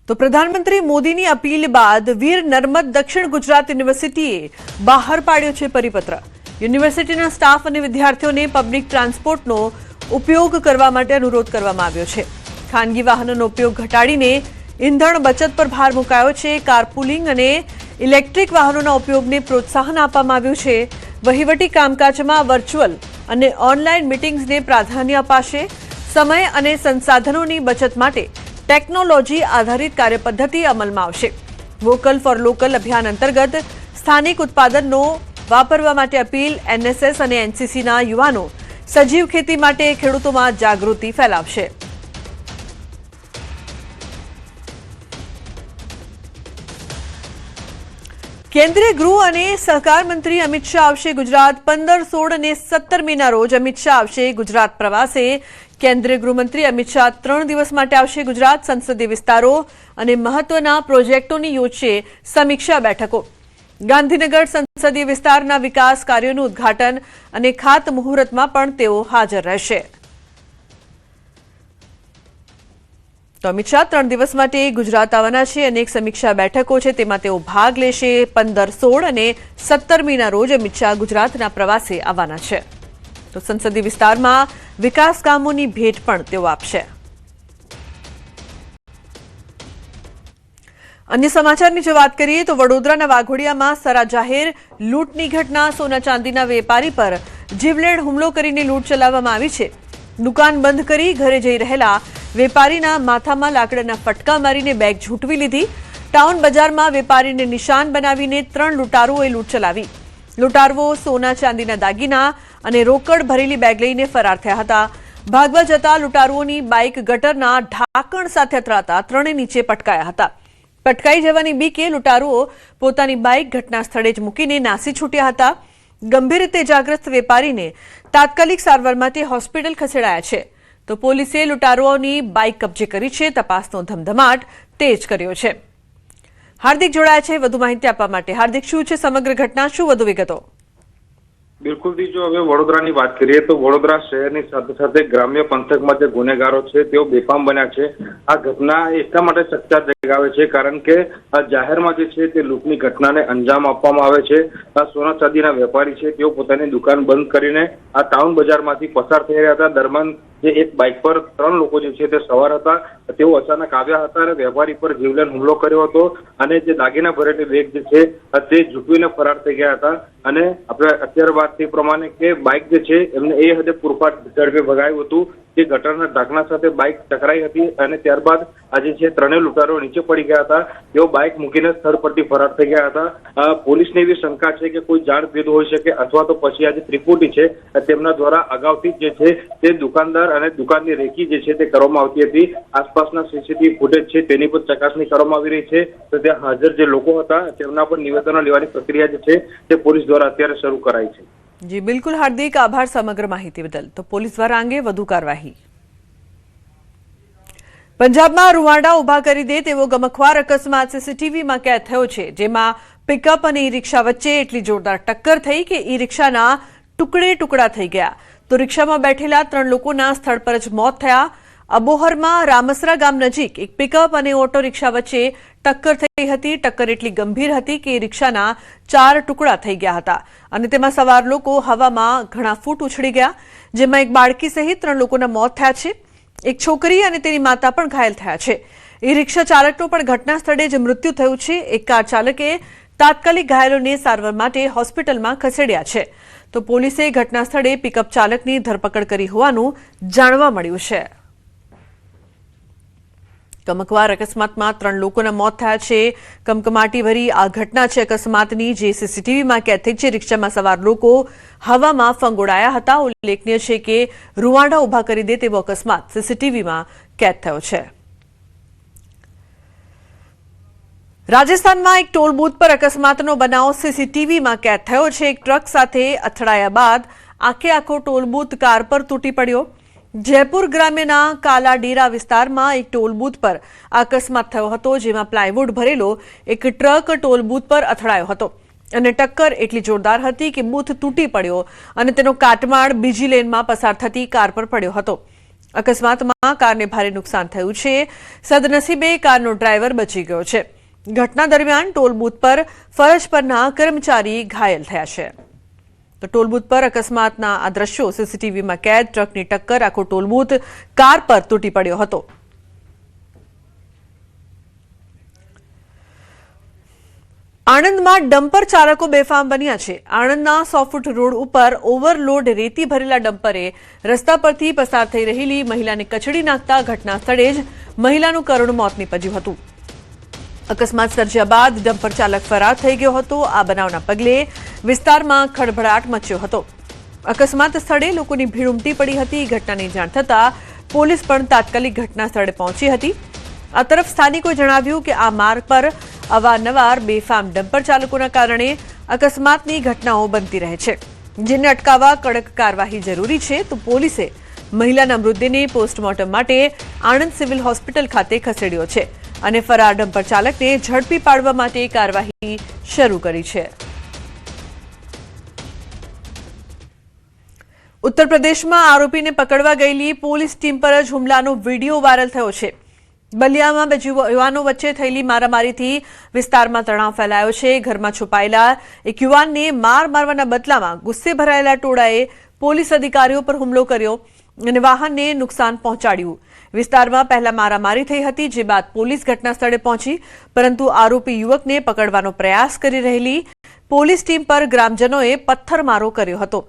તો પ્રધાનમંત્રી મોદીની અપીલ બાદ વીર નર્મદ દક્ષિણ ગુજરાત યુનિવર્સિટીએ બહાર પાડ્યો છે પરિપત્ર। યુનિવર્સિટીના સ્ટાફ અને વિદ્યાર્થીઓને પબ્લિક ટ્રાન્સપોર્ટનો ઉપયોગ કરવા માટે અનુરોધ કરવામાં આવ્યો છે। ખાનગી વાહનોનો ઉપયોગ ઘટાડીને ઈંધણ બચત પર ભાર મુકાયો છે। કારપુલિંગ અને ઇલેક્ટ્રિક વાહનોના ઉપયોગને પ્રોત્સાહન આપવામાં આવ્યું છે। વહીવટી કામકાજમાં વર્ચ્યુઅલ અને ઓનલાઈન મીટિંગ્સને પ્રાધાન્ય અપાશે। સમય અને સંસાધનોની બચત માટે ટેકનોલોજી આધારિત કાર્યપદ્ધતિ અમલમાં આવશે। વોકલ ફોર લોકલ અભિયાન અંતર્ગત સ્થાનિક ઉત્પાદનનો વાપરવા માટે અપીલ। એનએસએસ અને એનસીસીના યુવાનો સજીવ ખેતી માટે ખેડૂતોમાં જાગૃતિ ફેલાવશે। केंद्रीय गृह અને સહકાર મંત્રી અમિત શાહ આવશે ગુજરાત। 15, 16 અને 17 મેના રોજ અમિત શાહ આવશે ગુજરાત પ્રવાસે। કેન્દ્રીય ગૃહમંત્રી અમિત શાહ 3 દિવસ માટે આવશે ગુજરાત। સંસદીય વિસ્તારો અને મહત્વના પ્રોજેક્ટોની યોજશે સમીક્ષા બેઠકો। ગાંધીનગર સંસદીય વિસ્તારના વિકાસ કાર્યોનું ઉદ્ઘાટન અને ખાતમુહૂર્તમાં પણ તેઓ હાજર રહેશે। તો અમિત શાહ 3 દિવસ માટે ગુજરાત આવવાના છે। અનેક સમીક્ષા બેઠકો છે તેમાં તેઓ ભાગ લેશે। 15, 16 અને 17 મીના રોજ અમિત શાહ ગુજરાતના પ્રવાસે આવવાના છે। તો સંસદીય વિસ્તારમાં વિકાસ કામોની ભેટ પણ તેઓ આપશે। अन्य समाचारनी जो बात करिए तो वडोदराना वाघोडियामां सरा जाहेर लूंटनी घटना। सोना चांदीना वेपारी पर जीवलेण हुमलो करीने लूंट चलाववामां आवी छे। दुकान बंध करी घरे जई रहेला वेपारीना माथामां लाकडाना फटका मारीने बेग झूंटवी लीधी। टाउन बजारमां वेपारीने निशान बनावीने 3 लूंटारुओए लूंट चलावी। लूंटारुओ सोना चांदीना दागीना अने रोकड़ भरेली बेग लईने फरार थया हता। भागवा जता लूंटारुओनी बाइक गटरना ढांकण साथे અથડાતા ત્રણે નીચે પટકાયા હતા। पटकाई जवानी बीके लूंटारुओ पोतानी बाइक घटना स्थळे ज मूकीने नासी छूट्या हता। गंभीर रीते इजाग्रस्त वेपारीने तात्कालिक सारवार माटे होस्पिटल खसेडाया छे। तो पोलीसे लूंटारुओनी बाइक कब्जे करी छे। तपासनो धमधमाट तेज कर्यो छे। हार्दिक जोड़ाया छे वधु माहिती आपवा माटे। हार्दिक, शुं छे समग्र घटना, शुं वधु विगतो? बिल्कुल थी जो हवे वडोदरानी बात करिए तो वडोदरा शहेरनी साथे साथे ग्राम्य पंथकमां जे गुनेगारो छे तेओ बेफाम बन्या छे। आ घटना એટલા માટે ચર્ચા જગાવે છે કારણ કે જાહેરમાં જે છે તે લૂંટની ઘટનાને અંજામ આપવામાં આવે છે। આ સોના ચાંદીના વેપારી છે તેઓ પોતાની દુકાન બંધ કરીને આ ટાઉન બજારમાંથી પસાર થઈ રહ્યા હતા। દરમિયાન જે એક બાઇક પર 3 લોકો જે છે તે સવાર હતા તેઓ અચાનક આવ્યા હતા અને વેપારી પર જીવલેણ હુમલો કર્યો હતો અને જે દાગીના ભરેલી બેગ જે છે તે ઝૂંટવીને ફરાર થઈ ગયા હતા। અને આપણે અત્યારે વાત થઈ પ્રમાણે કે બાઇક જે છે એમને એ હદે પૂરપાટ ઝડપે ભગાયું હતું કે ગટરના ઢાંકણા સાથે બાઇક ટકરાઈ હતી અને ત્યારબાદ આજે છે ત્રણેય લૂંટારો નીચે પડી ગયા હતા। તેઓ બાઇક મૂકીને સ્થળ પરથી ફરાર થઈ ગયા હતા। પોલીસને એવી શંકા છે કે કોઈ જાણભેદ હોઈ શકે અથવા તો પછી આજે ત્રિપુટી છે તેમના દ્વારા અગાઉથી જે છે તે દુકાનદાર અને દુકાનની રેકી જે છે તે કરવામાં આવતી હતી। આસપાસના સીસીટીવી ફૂટેજ છે તેની પર ચકાસણી કરવામાં આવી રહી છે। તો ત્યાં હાજર જે લોકો હતા તેમના પર નિવેદનો લેવાની પ્રક્રિયા જે છે તે પોલીસ દ્વારા અત્યારે શરૂ કરાઈ છે। जी बिल्कुल हार्दिक, आभार समग्र माहिती बदल। तो पोलीस द्वारा अंगे વધુ કાર્યવાહી। પંજાબમાં રૂવાડા ઉભા કરી દે તેવો ગમખ્વાર અકસ્માત સીસીટીવીમાં કેદ થયો છે। જેમાં પિકઅપ અને ઈ રિક્ષા વચ્ચે એટલી જોરદાર ટક્કર થઈ કે ઈ રિક્ષાના ટુકડે ટુકડા થઈ ગયા। તો રિક્ષામાં બેઠેલા 3 લોકોના સ્થળ પર જ મોત થયા। અબોહરમાં રામસરા ગામ નજીક એક પિકઅપ અને ઓટો રિક્ષા વચ્ચે ટક્કર થઈ હતી। ટક્કર એટલી ગંભીર હતી કે રિક્ષાના 4 ટુકડા થઈ ગયા હતા અને તેમાં સવાર લોકો હવામાં ઘણા ફૂટ ઉછળી ગયા। જેમાં એક બાળકી સહિત 3 લોકોના મોત થયા છે। એક છોકરી અને તેની માતા પણ ઘાયલ થયા છે। ઈ રિક્ષા ચાલકનો પણ ઘટના સ્થળે જ મૃત્યુ થયું છે। એક કાર ચાલકે તાત્કાલિક ઘાયલોને સારવાર માટે હોસ્પિટલમાં ખસેડ્યા છે। તો પોલીસે ઘટના સ્થળે પિકઅપ ચાલકની ધરપકડ કરી હોવાનું જાણવા મળ્યું છે। કમકવાર અકસ્માતમાં 3 લોકોના મોત થયા છે। કમકમાટીભરી આ ઘટના છે અકસ્માતની જે સીસીટીવીમાં કેદ થઈ છે। રિક્ષામાં સવાર લોકો હવામાં ફંગોળાયા હતા। ઉલ્લેખનીય છે કે રૂવાડા ઉભા કરી દે તેવો અકસ્માત સીસીટીવીમાં કેદ થયો છે। રાજસ્થાનમાં એક ટોલ બૂથ પર અકસ્માતનો બનાવ સીસીટીવીમાં કેદ થયો છે। એક ટ્રક સાથે અથડાયા બાદ આખે આખો ટોલ બૂથ કાર પર તૂટી પડ્યો। जयपुर ग्राम्यना कालाडेरा विस्तारमां एक टोल बूथ पर अकस्मात थयो हतो। जेमां प्लायवूड भरेलो एक ट्रक टोल बूथ पर અથડાયો હતો અને ટક્કર એટલી જોરદાર હતી કે બૂથ તૂટી પડ્યો અને તેનો કાટમાળ બીજી લેનમાં પસાર થતી કાર પર પડ્યો હતો। અકસ્માતમાં કારને ભારે નુકસાન થયું છે। સદનસીબે કારનો ડ્રાઈવર બચી ગયો છે। ઘટના દરમિયાન ટોલ બૂથ પર ફરજ પરના કર્મચારી ઘાયલ થયા છે। તો ટોલ બૂથ પર અકસ્માતના આ દ્રશ્યો સીસીટીવીમાં કેદ। ટ્રકની ટક્કર આખો ટોલ બૂથ કાર પર તૂટી પડ્યો હતો। આણંદમાં ડમ્પર ચાલકો બેફામ બન્યા છે। આણંદના 100 ફૂટ રોડ ઉપર ઓવરલોડ રેતી ભરેલા ડમ્પરે રસ્તા પરથી પસાર થઈ રહેલી મહિલાને કચડી નાખતા ઘટના સ્થળે જ મહિલાનું કરુણ મોત નીપજ્યું હતું। અકસ્માત સર્જ્યા બાદ ડમ્પર ચાલક ફરાર થઈ ગયો હતો। આ બનાવના પગલે વિસ્તારમાં ખળભળાટ મચ્યો હતો। અકસ્માત સ્થળે લોકોની ભીડ ઉમટી પડી હતી। ઘટનાની જાણ થતાં પોલીસ પણ તાત્કાલિક ઘટના સ્થળે પહોંચી હતી। આ તરફ સ્થાનિકોએ જણાવ્યું કે આ માર્ગ પર અવારનવાર બેફામ ડમ્પર ચાલકોના કારણે અકસ્માતની ઘટનાઓ બનતી રહે છે, જેને અટકાવવા કડક કાર્યવાહી જરૂરી છે। તો પોલીસે મહિલાના મૃતદેહને પોસ્ટમોર્ટમ માટે આણંદ સિવિલ હોસ્પિટલ ખાતે ખસેડ્યો છે અને ફરાર ડમ્પર ચાલકને ઝડપી પાડવા માટે કાર્યવાહી શરૂ કરી છે। ઉત્તર પ્રદેશમાં આરોપીને પકડવા ગયેલી પોલીસ ટીમ પર જ હુમલાનો વિડીયો વાયરલ થયો છે। બલિયામાં બે યુવાનો વચ્ચે થયેલી મારામારીથી વિસ્તારમાં તણાવ ફેલાયો છે। ઘરમાં છુપાયેલા એક યુવાનને મારવાના બદલામાં ગુસ્સે ભરાયેલા ટોળાએ પોલીસ અધિકારીઓ પર હુમલો કર્યો અને વાહનને નુકસાન પહોંચાડ્યું। વિસ્તારમાં પહેલા મારામારી થઈ હતી, જે બાદ પોલીસ ઘટના સ્થળે પહોંચી, પરંતુ આરોપી યુવકને પકડવાનો પ્રયાસ કરી રહેલી પોલીસ ટીમ પર ગ્રામજનોએ પથ્થરમારો કર્યો હતો।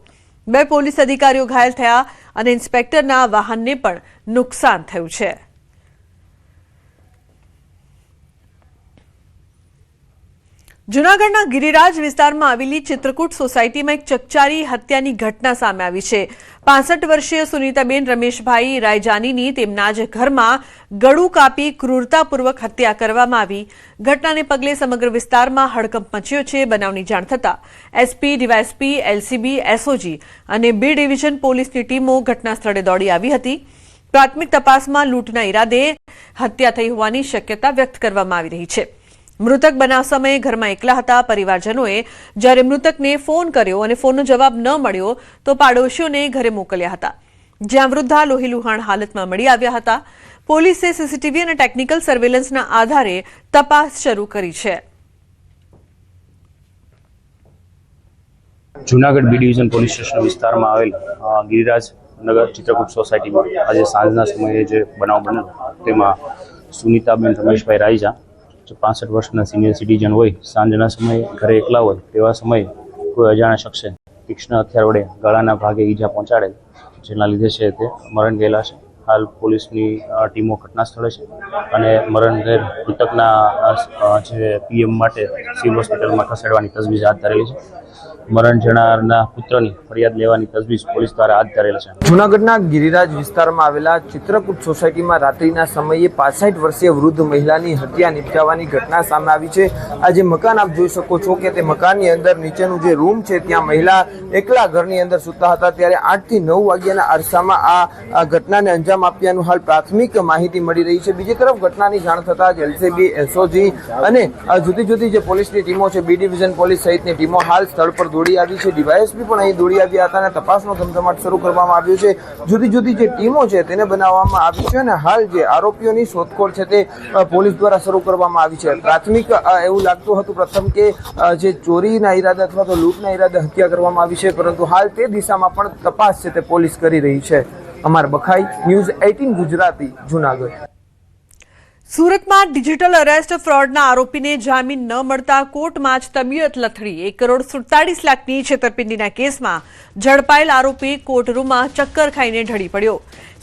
બે પોલીસ અધિકારીઓ ઘાયલ થયા અને ઇન્સ્પેક્ટરના વાહનને પણ નુકસાન થયું છે। જૂનાગઢના ગિરિરાજ વિસ્તારમાં આવેલી ચિત્રકૂટ સોસાયટીમાં એક ચકચારી હત્યાની ઘટના સામે આવી છે। 65 વર્ષીય સુનીતાબેન રમેશભાઈ રાયજાનીની તેમના જ ઘરમાં ગળું કાપી ક્રૂરતાપૂર્વક હત્યા કરવામાં આવી। ઘટનાને પગલે સમગ્ર વિસ્તારમાં હડકંપ મચ્યો છે। બનાવની જાણ થતાં એસપી, ડીવાયએસપી, એલસીબી, એસઓજી અને બી ડિવિઝન પોલીસની ટીમો ઘટના સ્થળે દોડી આવી હતી। પ્રાથમિક તપાસમાં લૂંટના ઈરાદે હત્યા થઈ હોવાની શક્યતા વ્યક્ત કરવામાં આવી રહી છે। મૃતક બનાવ સમયે ઘરમાં એકલા હતા। પરિવારજનોએ જ્યારે મૃતકને ફોન કર્યો અને ફોનનો જવાબ ન મળ્યો તો પાડોશીઓને ઘરે મોકલ્યા હતા, જ્યાં વૃદ્ધા લોહીલુહાણ હાલતમાં મળી આવ્યા હતા। પોલીસે સીસીટીવી અને ટેકનિકલ સર્વેલન્સના આધારે તપાસ શરૂ કરી છે। Junagadh B division police station વિસ્તારમાં આવેલ ગિરિરાજ નગર ચિત્રકૂટ સોસાયટીમાં આજે સાંજના સમયે જે બનાવ બન્યો તેમાં સુનીતાબેન રમેશભાઈ રાયજા 65 વર્ષના સિનિયર સિટીઝન હોય, સાંજના સમયે ઘરે એકલા હોય તેવા સમયે કોઈ અજાણ્યા શખ્સે તીક્ષ્ણ હથિયાર વડે ગળાના ભાગે ઈજા પહોંચાડેલ, જેના લીધે છે તે મરણ ગયેલા છે। હાલ પોલીસની ટીમો ઘટના સ્થળે છે અને મરણ ગયેલ મૃતકના જે પીએમ માટે સિવિલ હોસ્પિટલમાં ખસેડવાની તજવીજ હાથ ધરેલી છે। મરણ જનારના પુત્રની ફરિયાદ લેવાની તજવીજ પોલીસ દ્વારા હાથ ધરેલ છે। જૂનાગઢના ગિરિરાજ વિસ્તારમાં આવેલા ચિત્રકૂટ સોસાયટીમાં રાત્રિના સમયે 65 વર્ષીય વૃદ્ધ મહિલાની હત્યા નિપજાવવાની ઘટના સામે આવી છે। આ જે મકાન આપ જોઈ શકો છો કે તે મકાનની અંદર નીચેનું જે રૂમ છે ત્યાં મહિલા એકલા ઘરની અંદર સૂતા હતા, ત્યારે 8 થી 9 વાગ્યાના અરસામાં આ ઘટનાને અંજામ આપ્યાનું હાલ પ્રાથમિક માહિતી મળી રહી છે। બીજી તરફ ઘટનાની જાણ થતાં જ એલસીબી, એસઓજી અને જુદી જુદી જે પોલીસની ટીમો છે, બી ડિવિઝન પોલીસ સહિતની ટીમો હાલ સ્થળ પર દોડી આવી છે। ડીવાયએસપી પણ અહીં દોડી આવ્યા હતા અને તપાસનો ધમધમાટ શરૂ કરવામાં આવ્યો છે। જુદી જુદી જે ટીમો છે તેને બનાવવામાં આવી છે અને હાલ જે આરોપીઓની શોધખોળ છે તે પોલીસ દ્વારા શરૂ કરવામાં આવી છે। પ્રાથમિક એવું લાગતું હતું પ્રથમ કે જે ચોરીના ઈરાદા અથવા તો લૂંટના ઈરાદે હત્યા કરવામાં આવી છે, પરંતુ હાલ તે દિશામાં પણ તપાસ છે તે પોલીસ કરી રહી છે। અમાર બખાઈ, ન્યૂઝ 18 ગુજરાતી, જૂનાગઢ। સુરતમાં ડિજિટલ અરેસ્ટ ફ્રોડના આરોપીને જામીન ન મળતા કોર્ટમાં જ તબિયત લથડી। 1,47 લાખની છેતરપિંડીના કેસમાં ઝડપાયેલ આરોપી કોર્ટરૂમમાં ચક્કર ખાઈને ઢળી પડ્યો।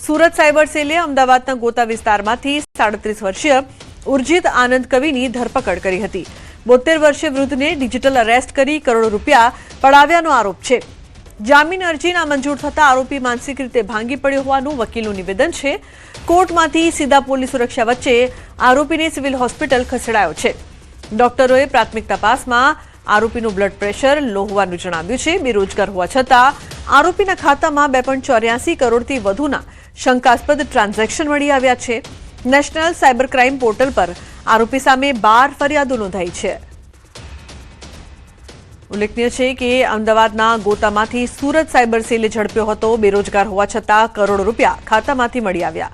સુરત સાયબર સેલે અમદાવાદના ગોતા વિસ્તારમાંથી 37 વર્ષીય ઉર્જિત આનંદ કવિની ધરપકડ કરી હતી। 72 વર્ષીય વૃદ્ધને ડિજિટલ અરેસ્ટ કરી કરોડો રૂપિયા પડાવ્યાનો આરોપ છે। જામીન અરજી નામંજૂર થતા આરોપી માનસિક રીતે ભાંગી પડ્યો હોવાનું વકીલનું નિવેદન છે। કોર્ટમાંથી સીધા પોલીસ સુરક્ષા વચ્ચે આરોપીને સિવિલ હોસ્પિટલ ખસેડાયો છે। ડોક્ટરોએ પ્રાથમિક તપાસમાં આરોપીનું બ્લડ પ્રેશર લો હોવાનું જણાવ્યું છે। બેરોજગાર હોવા છતાં આરોપીના ખાતામાં 2.84 કરોડથી વધુના શંકાસ્પદ ટ્રાન્ઝેક્શન મળી આવ્યા છે। નેશનલ સાયબર ક્રાઇમ પોર્ટલ પર આરોપી સામે 12 ફરિયાદો નોંધાઈ છે। ઉલ્લેખનીય છે કે અમદાવાદના ગોતામાંથી સુરત સાયબર સેલે ઝડપ્યો હતો. બેરોજગાર હોવા છતાં કરોડો રૂપિયા ખાતામાંથી મળી આવ્યા.